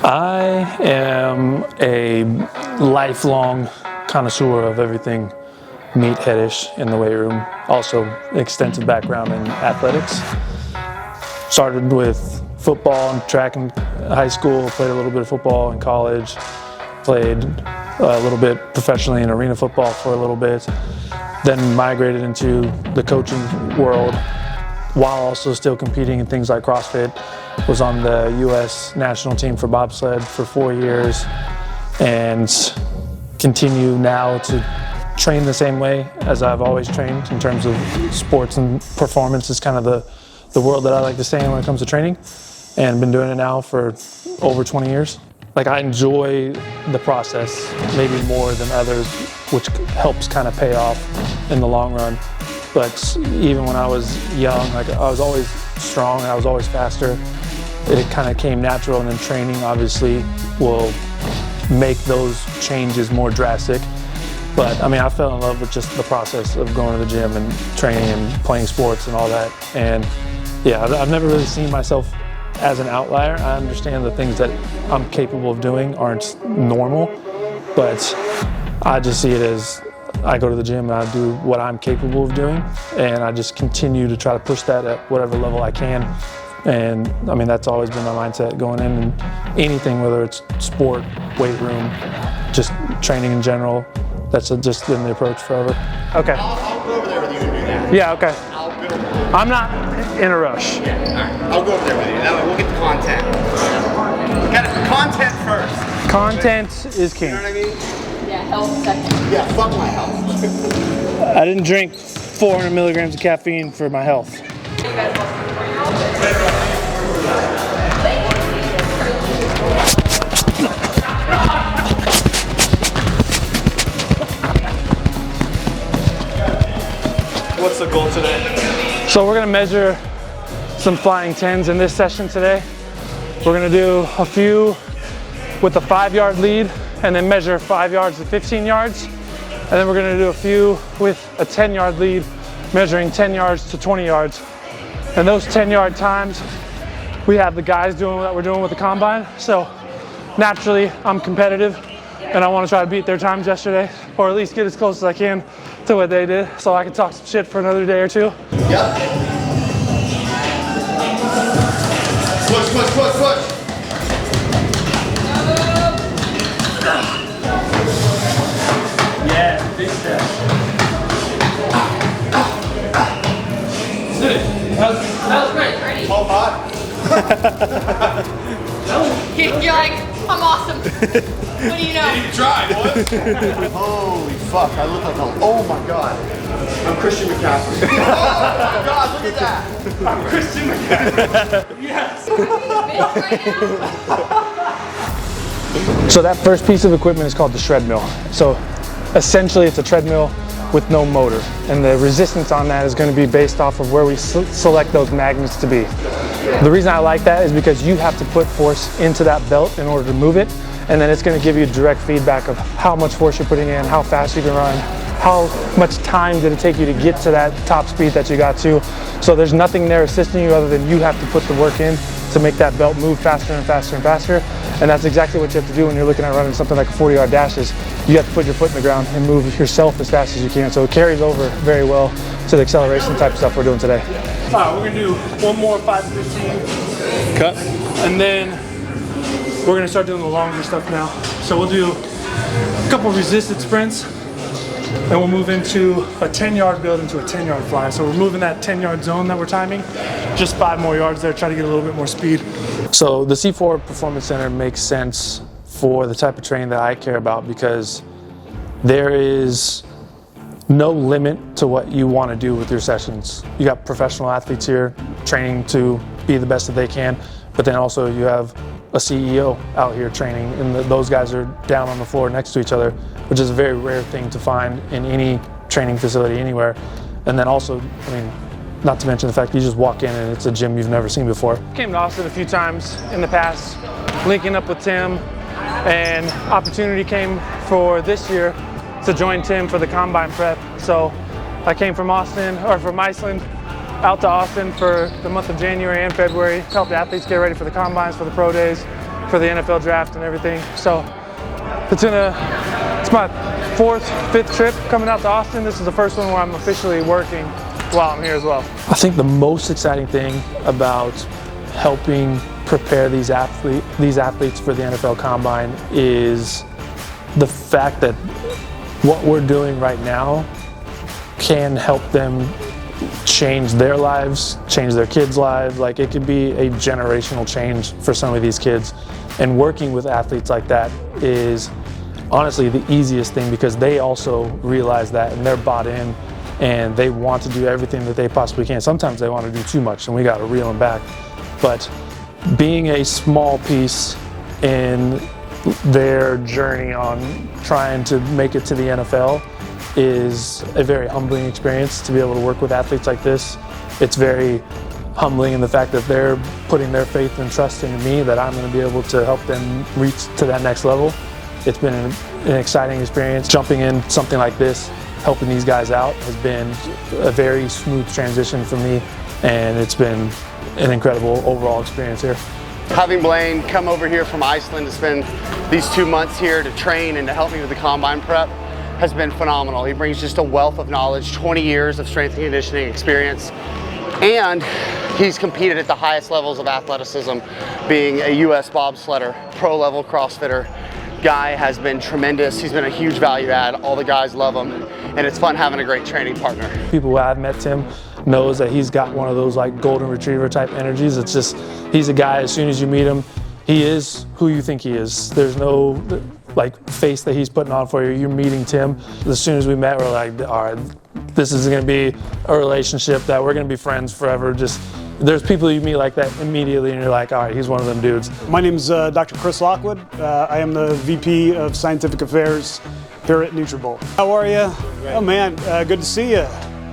I am a lifelong connoisseur of everything meatheadish in the weight room. Also, extensive background in athletics. Started with football and track in high school, played a little bit of football in college, played a little bit professionally in arena football for a little bit, then migrated into the coaching world while also still competing in things like CrossFit. Was on the US national team for bobsled for 4 years and continue now to train the same way as I've always trained in terms of sports and performance is kind of the world that I like to stay in when it comes to training, and been doing it now for over 20 years. Like, I enjoy the process maybe more than others, which helps kind of pay off in the long run. But even when I was young, like, I was always strong, I was always faster. It kind of came natural, and then training obviously will make those changes more drastic. But I mean, I fell in love with just the process of going to the gym and training and playing sports and all that. And yeah, I've never really seen myself as an outlier. I understand the things that I'm capable of doing aren't normal, but I just see it as I go to the gym and I do what I'm capable of doing, and I just continue to try to push that at whatever level I can. And I mean, that's always been my mindset going in, and anything, whether it's sport, weight room, just training in general, that's just been the approach forever. Okay. I'll go over there with you and do that. Yeah, okay. I'll go. I'm not in a rush. Yeah, all right. I'll go over there with you. That way we'll get the content. Got it. Content first. Content is king. You know what I mean? Yeah, health second. Yeah, fuck my health. I didn't drink 400 milligrams of caffeine for my health. What's the goal today? So we're gonna measure some flying 10s in this session today. We're gonna do a few with a 5-yard lead and then measure 5 yards to 15 yards. And then we're gonna do a few with a 10-yard lead, measuring 10 yards to 20 yards. And those 10-yard times, we have the guys doing what we're doing with the combine. So naturally, I'm competitive and I wanna try to beat their times yesterday, or at least get as close as I can to what they did, so I can talk some shit for another day or two. Yep. Push, push, push, push. Yeah, big step. That was great. Ready? 12 hot. You're like, I'm awesome. What do you know? You tried, boy. Holy fuck, I look like a, oh my god. I'm Christian McCaffrey. Oh my god, look at that. I'm Christian McCaffrey. Yes. So that first piece of equipment is called the Shredmill. So essentially it's a treadmill with no motor, and the resistance on that is going to be based off of where we select those magnets to be. The reason I like that is because you have to put force into that belt in order to move it, and then it's going to give you direct feedback of how much force you're putting in, how fast you can run, how much time did it take you to get to that top speed that you got to. So there's nothing there assisting you other than you have to put the work in to make that belt move faster and faster and faster. And that's exactly what you have to do when you're looking at running something like a 40-yard dash. Is you have to put your foot in the ground and move yourself as fast as you can. So it carries over very well to the acceleration type stuff we're doing today. All right, we're gonna do one more 5-15. Cut. And then we're gonna start doing the longer stuff now. So we'll do a couple resisted sprints, and we'll move into a 10-yard build into a 10-yard fly. So we're moving that 10-yard zone that we're timing, just 5 more yards there, try to get a little bit more speed. So the C4 Performance Center makes sense for the type of training that I care about, because there is no limit to what you want to do with your sessions. You got professional athletes here training to be the best that they can, but then also you have a CEO out here training, and those guys are down on the floor next to each other, which is a very rare thing to find in any training facility anywhere. And then also, I mean, not to mention the fact that you just walk in and it's a gym you've never seen before. Came to Austin a few times in the past, linking up with Tim, and opportunity came for this year to join Tim for the combine prep. So I came from Iceland out to Austin for the month of January and February, helped athletes get ready for the combines, for the pro days, for the NFL draft and everything. So it's my 4th, 5th trip coming out to Austin. This is the first one where I'm officially working while I'm here as well. I think the most exciting thing about helping prepare these athletes for the NFL Combine is the fact that what we're doing right now can help them change their lives, change their kids' lives. Like, it could be a generational change for some of these kids. And working with athletes like that is honestly the easiest thing, because they also realize that and they're bought in and they want to do everything that they possibly can. Sometimes they want to do too much and we got to reel them back. But being a small piece in their journey on trying to make it to the NFL is a very humbling experience to be able to work with athletes like this. It's very humbling in the fact that they're putting their faith and trust into me, that I'm going to be able to help them reach to that next level. It's been an exciting experience. Jumping in something like this, helping these guys out, has been a very smooth transition for me, and it's been an incredible overall experience here. Having Blaine come over here from Iceland to spend these 2 months here to train and to help me with the combine prep has been phenomenal. He brings just a wealth of knowledge, 20 years of strength and conditioning experience, and he's competed at the highest levels of athleticism, being a US bobsledder, pro level CrossFitter. Guy has been tremendous. He's been a huge value add. All the guys love him, and it's fun having a great training partner. People who have met Tim knows that he's got one of those like golden retriever type energies. It's just, he's a guy, as soon as you meet him, he is who you think he is. There's no like face that he's putting on for you. You're meeting Tim. As soon as we met, we're like, all right, this is gonna be a relationship that we're gonna be friends forever. Just, there's people you meet like that immediately and you're like, all right, he's one of them dudes. My name is Dr. Chris Lockwood. I am the VP of Scientific Affairs here at NutriBulk. How are you? Oh man, good to see you.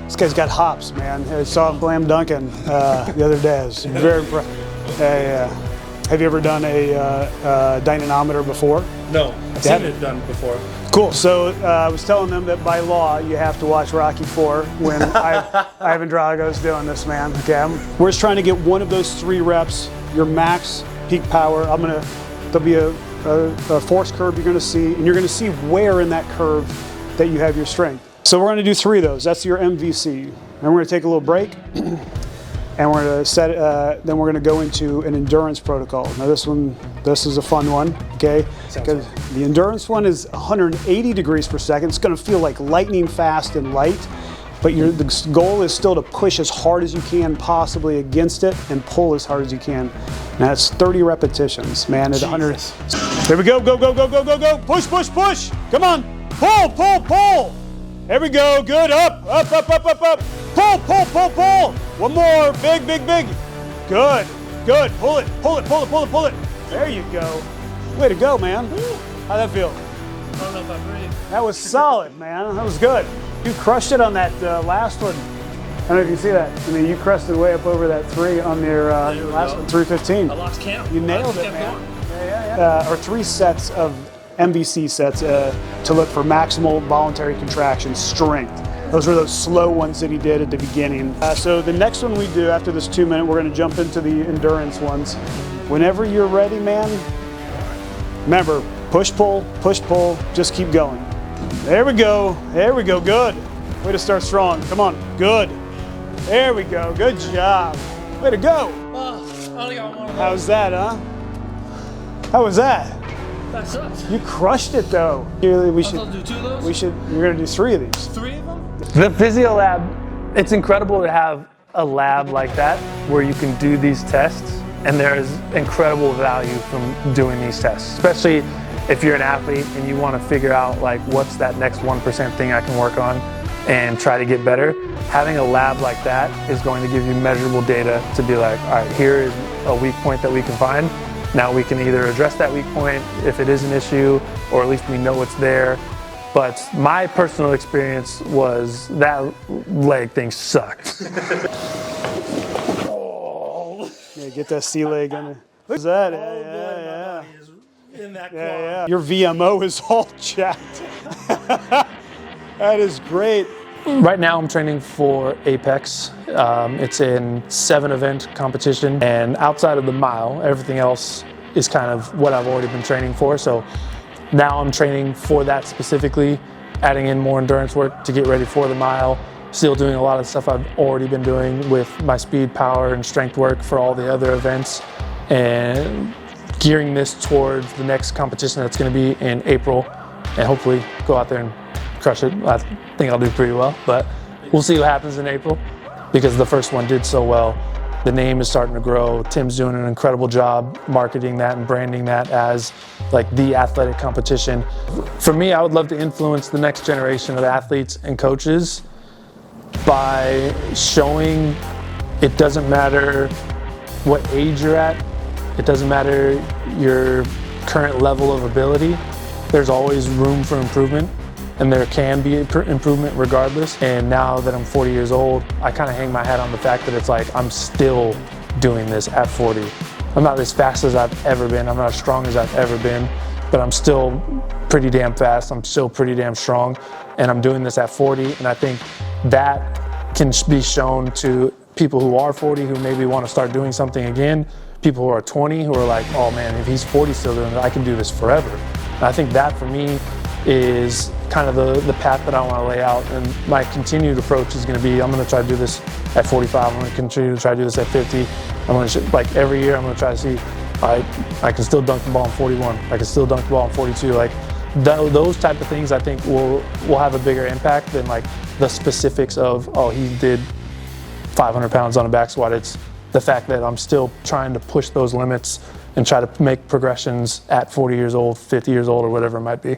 This guy's got hops, man. I saw him slam dunking the other day. It's very impressive. Have you ever done a dynamometer before? No, I've seen it done before. Cool. So I was telling them that by law you have to watch Rocky IV when Ivan Drago's doing this, man. Okay, we're just trying to get one of those 3 reps, your max peak power. There'll be a force curve you're going to see, and you're going to see where in that curve that you have your strength. So we're going to do 3 of those. That's your MVC. Then we're going to take a little break, and we're going to then we're going to go into an endurance protocol. Now this is a fun one, okay? Because the endurance one is 180 degrees per second. It's going to feel like lightning fast and light, but the goal is still to push as hard as you can possibly against it and pull as hard as you can. Now it's 30 repetitions, man, at 100. Here we go, go, go, go, go, go, go. Push, push, push. Come on, pull, pull, pull. There we go, good, up, up, up, up, up, up. Pull, pull, pull, pull. One more, big, big, big. Good, good, pull it, pull it, pull it, pull it, pull it. There you go. Way to go, man. How'd that feel? I don't know if I breathe. That was solid, man. That was good. You crushed it on that last one. I don't know if you see that. I mean, you crushed it way up over that 3 on your last one, 315. I lost count. You nailed it, man. Or 3 sets of MVC sets to look for maximal voluntary contraction strength. Those were those slow ones that he did at the beginning. So the next one we do after this 2 minute, we're going to jump into the endurance ones. Whenever you're ready, man, remember, push, pull, just keep going. There we go, good. Way to start strong, come on, good. There we go, good job. Way to go. I only got one of those. How's that, huh? How was that? That sucks. You crushed it though. We should do 2 of those? We're gonna do 3 of these. 3 of them? The Physio Lab, it's incredible to have a lab like that where you can do these tests, and there is incredible value from doing these tests, especially if you're an athlete and you want to figure out like what's that next 1% thing I can work on and try to get better. Having a lab like that is going to give you measurable data to be like, all right, here is a weak point that we can find. Now we can either address that weak point if it is an issue, or at least we know it's there. But my personal experience was that leg thing sucked. Yeah, get that sea leg on there. Look at that, yeah. In that Yeah. Your VMO is all jacked. That is great. Right now I'm training for Apex. It's in 7-event competition, and outside of the mile, everything else is kind of what I've already been training for. So now I'm training for that specifically, adding in more endurance work to get ready for the mile, still doing a lot of stuff I've already been doing with my speed, power, and strength work for all the other events, and gearing this towards the next competition that's going to be in April, and hopefully go out there and crush it. I think I'll do pretty well, but we'll see what happens in April, because the first one did so well. The name is starting to grow. Tim's doing an incredible job marketing that and branding that as like the athletic competition. For me, I would love to influence the next generation of athletes and coaches by showing it doesn't matter what age you're at, it doesn't matter your current level of ability, there's always room for improvement, and there can be improvement regardless. And now that I'm 40 years old, I kind of hang my hat on the fact that it's like I'm still doing this at 40. I'm not as fast as I've ever been, I'm not as strong as I've ever been, but I'm still pretty damn fast, I'm still pretty damn strong, and I'm doing this at 40. And I think that can be shown to people who are 40 who maybe want to start doing something again, people who are 20 who are like, oh man, if he's 40 still doing it, I can do this forever. And I think that for me is kind of the path that I want to lay out, and my continued approach is going to be, I'm going to try to do this at 45, I'm going to continue to try to do this at 50, I'm going to, like every year I'm going to try to see, all right, I can still dunk the ball in 41, I can still dunk the ball in 42, like those type of things I think will have a bigger impact than like the specifics of, oh, he did 500 pounds on a back squat. It's the fact that I'm still trying to push those limits and try to make progressions at 40 years old, 50 years old, or whatever it might be.